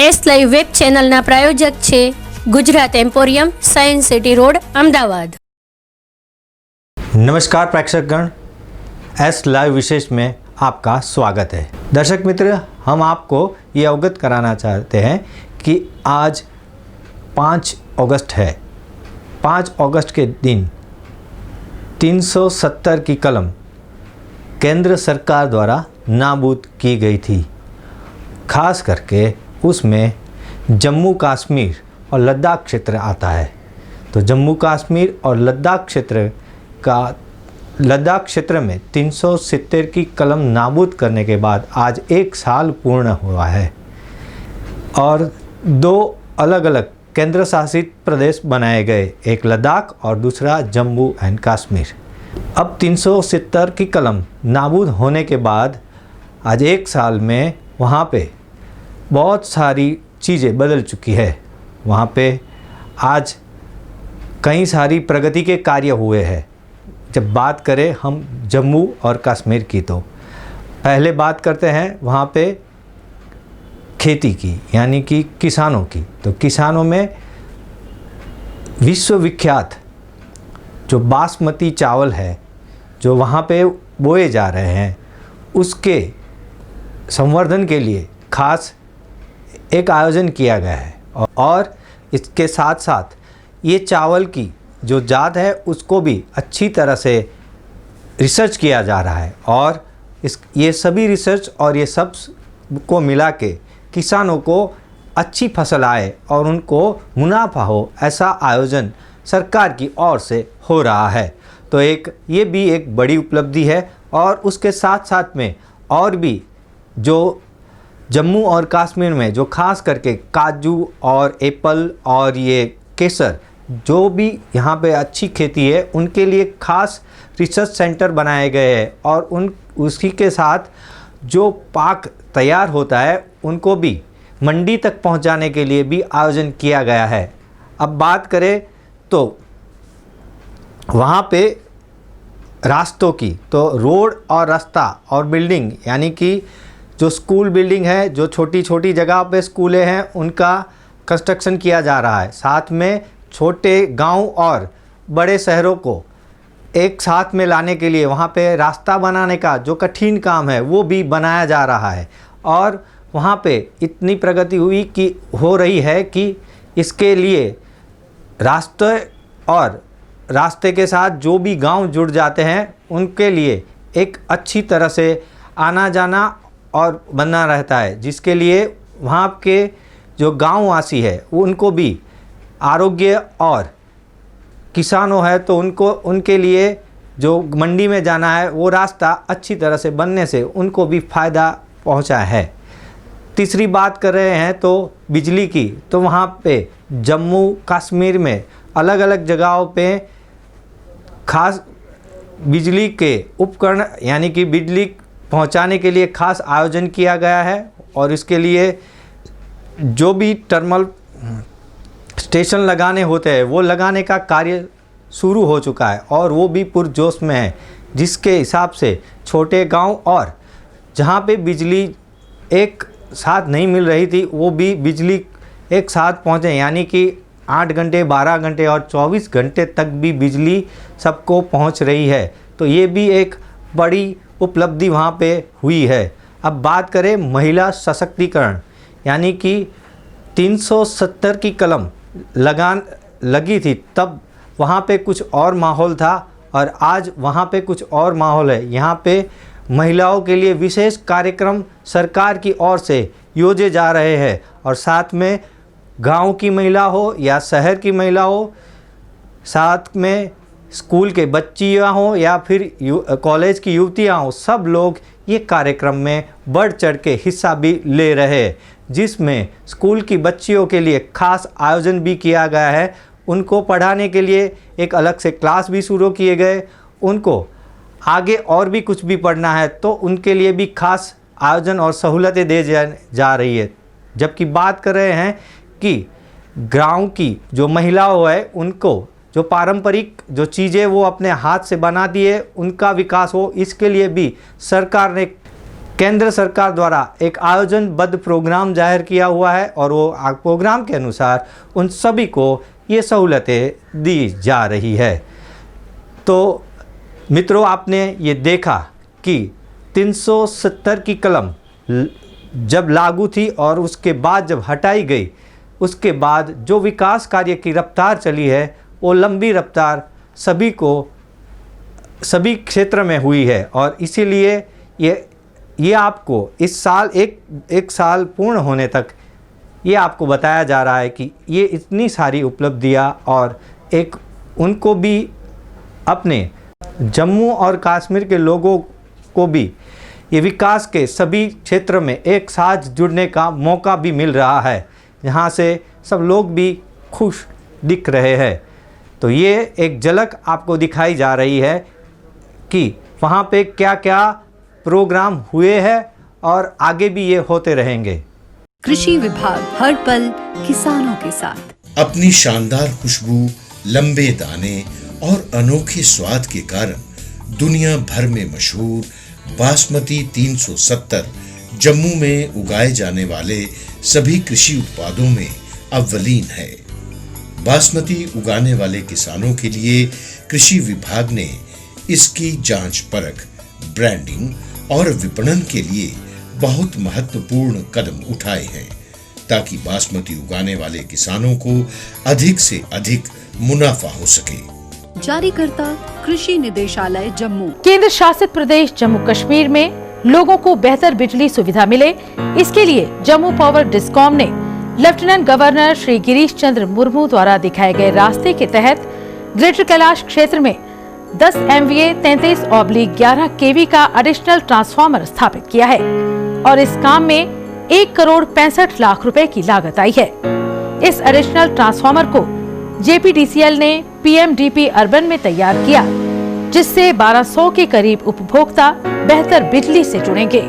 S live web ચેનલના પ્રાયોજક છે Gujarat emporium, science city road, Ahmedabad. नमस्कार प्रेक्षकगण, एस लाइव विशेष में आपका स्वागत है। दर्शक मित्र, हम आपको ये अवगत कराना चाहते हैं कि आज 5 अगस्त है। 5 अगस्त के दिन 370 की कलम केंद्र सरकार द्वारा नाबूद की गई थी। खास करके उसमें जम्मू कश्मीर और लद्दाख क्षेत्र आता है। तो जम्मू कश्मीर और लद्दाख क्षेत्र में 370 की कलम नाबूद करने के बाद आज 1 साल पूर्ण हुआ है और 2 अलग अलग केंद्र शासित प्रदेश बनाए गए, एक लद्दाख और दूसरा जम्मू एंड कश्मीर। अब 370 की कलम नाबूद होने के बाद आज 1 साल में वहाँ पे बहुत सारी चीज़ें बदल चुकी है। वहाँ पे आज कई सारी प्रगति के कार्य हुए हैं। जब बात करें हम जम्मू और कश्मीर की, तो पहले बात करते हैं वहाँ पे खेती की, यानी कि किसानों की। तो किसानों में विश्वविख्यात जो बासमती चावल है जो वहाँ पे बोए जा रहे हैं, उसके संवर्धन के लिए खास एक आयोजन किया गया है और इसके साथ साथ ये चावल की जो जात है उसको भी अच्छी तरह से रिसर्च किया जा रहा है और ये सभी रिसर्च और ये सब को मिला के किसानों को अच्छी फसल आए और उनको मुनाफा हो, ऐसा आयोजन सरकार की ओर से हो रहा है। तो ये भी एक बड़ी उपलब्धि है। और उसके साथ साथ में और भी जो जम्मू और कश्मीर में जो खास करके काजू और एप्पल और ये केसर जो भी यहाँ पे अच्छी खेती है, उनके लिए खास रिसर्च सेंटर बनाए गए हैं और उसी के साथ जो पाक तैयार होता है उनको भी मंडी तक पहुँचाने के लिए भी आयोजन किया गया है। अब बात करें तो वहाँ पे रास्तों की, तो रोड और रास्ता और बिल्डिंग, यानी कि जो स्कूल बिल्डिंग है, जो छोटी छोटी जगह पे स्कूलें हैं, उनका कंस्ट्रक्शन किया जा रहा है। साथ में छोटे गांव और बड़े शहरों को एक साथ में लाने के लिए वहाँ पे रास्ता बनाने का जो कठिन काम है वो भी बनाया जा रहा है। और वहाँ पे इतनी प्रगति हो रही है कि इसके लिए रास्ते के साथ जो भी गांव जुड़ जाते हैं उनके लिए एक अच्छी तरह से आना जाना और बनना रहता है, जिसके लिए वहाँ के जो गांववासी है उनको भी आरोग्य, और किसानों है तो उनके लिए जो मंडी में जाना है वो रास्ता अच्छी तरह से बनने से उनको भी फ़ायदा पहुँचा है। तीसरी बात कर रहे हैं तो बिजली की, तो वहाँ पे जम्मू कश्मीर में अलग अलग जगहों पे खास बिजली के उपकरण, यानी कि बिजली पहुंचाने के लिए खास आयोजन किया गया है और इसके लिए जो भी थर्मल स्टेशन लगाने होते हैं वो लगाने का कार्य शुरू हो चुका है और वो भी पुरजोश में है, जिसके हिसाब से छोटे गांव और जहां पे बिजली एक साथ नहीं मिल रही थी वो भी बिजली एक साथ पहुंचे, यानी कि 8 घंटे, 12 घंटे और 24 घंटे तक भी बिजली सबको पहुंच रही है। तो ये भी एक बड़ी उपलब्धि वहाँ पे हुई है। अब बात करें महिला सशक्तिकरण, यानी कि 370 की कलम लगी थी, तब वहाँ पे कुछ और माहौल था और आज वहाँ पे कुछ और माहौल है। यहाँ पे महिलाओं के लिए विशेष कार्यक्रम सरकार की ओर से योजे जा रहे हैं और साथ में गांव की महिला हो या शहर की महिला हो, साथ में स्कूल के बच्चियाँ हों या फिर कॉलेज की युवतियाँ हों, सब लोग ये कार्यक्रम में बढ़ चढ़ के हिस्सा भी ले रहे हैं, जिसमें स्कूल की बच्चियों के लिए खास आयोजन भी किया गया है। उनको पढ़ाने के लिए एक अलग से क्लास भी शुरू किए गए। उनको आगे और भी कुछ भी पढ़ना है तो उनके लिए भी खास आयोजन और सहूलतें दे जा रही है। जबकि बात कर रहे हैं कि गाँव की जो महिलाओं है उनको जो पारंपरिक जो चीज़ें वो अपने हाथ से बनाती है उनका विकास हो, इसके लिए भी सरकार ने केंद्र सरकार द्वारा एक आयोजनबद्ध प्रोग्राम जाहिर किया हुआ है और वो प्रोग्राम के अनुसार उन सभी को ये सहूलतें दी जा रही है। तो मित्रों, आपने ये देखा कि 370 की कलम जब लागू थी और उसके बाद जब हटाई गई, उसके बाद जो विकास कार्य की रफ्तार चली है वो लंबी रफ्तार सभी क्षेत्र में हुई है। और इसीलिए ये आपको इस साल एक साल पूर्ण होने तक ये आपको बताया जा रहा है कि ये इतनी सारी उपलब्धियाँ और एक उनको भी अपने जम्मू और कश्मीर के लोगों को भी ये विकास के सभी क्षेत्र में एक साथ जुड़ने का मौका भी मिल रहा है, जहाँ से सब लोग भी खुश दिख रहे हैं। तो ये एक झलक आपको दिखाई जा रही है कि वहाँ पे क्या क्या प्रोग्राम हुए हैं और आगे भी ये होते रहेंगे। कृषि विभाग हर पल किसानों के साथ। अपनी शानदार खुशबू, लंबे दाने और अनोखे स्वाद के कारण दुनिया भर में मशहूर बासमती 370 जम्मू में उगाए जाने वाले सभी कृषि उत्पादों में अव्वलीन है। बासमती उगाने वाले किसानों के लिए कृषि विभाग ने इसकी जांच परख, ब्रांडिंग और विपणन के लिए बहुत महत्वपूर्ण कदम उठाए हैं ताकि बासमती उगाने वाले किसानों को अधिक से अधिक मुनाफा हो सके। जारीकर्ता कृषि निदेशालय जम्मू। केंद्र शासित प्रदेश जम्मू कश्मीर में लोगों को बेहतर बिजली सुविधा मिले, इसके लिए जम्मू पावर डिस्कॉम ने लेफ्टिनेंट गवर्नर श्री गिरीश चंद्र मुर्मू द्वारा दिखाए गए रास्ते के तहत ग्रेटर कैलाश क्षेत्र में 10 MVA 33/11 kV का एडिशनल ट्रांसफार्मर स्थापित किया है और इस काम में 1 करोड़ 65 लाख रुपए की लागत आई है। इस एडिशनल ट्रांसफार्मर को JPDCL ने PMDP अर्बन में तैयार किया, जिससे 1200 के करीब उपभोक्ता बेहतर बिजली से जुड़ेंगे।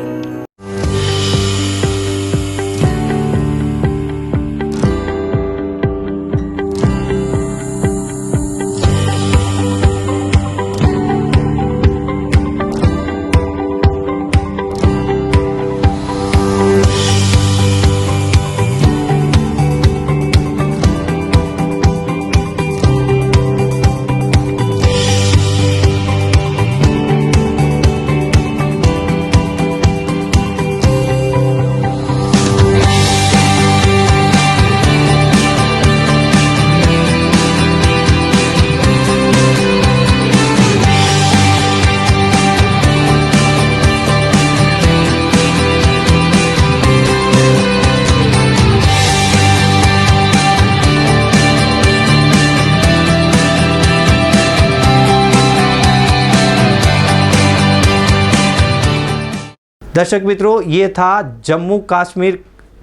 दर्शक मित्रों, ये था जम्मू कश्मीर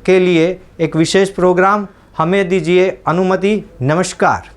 के लिए एक विशेष प्रोग्राम। हमें दीजिए अनुमति। नमस्कार।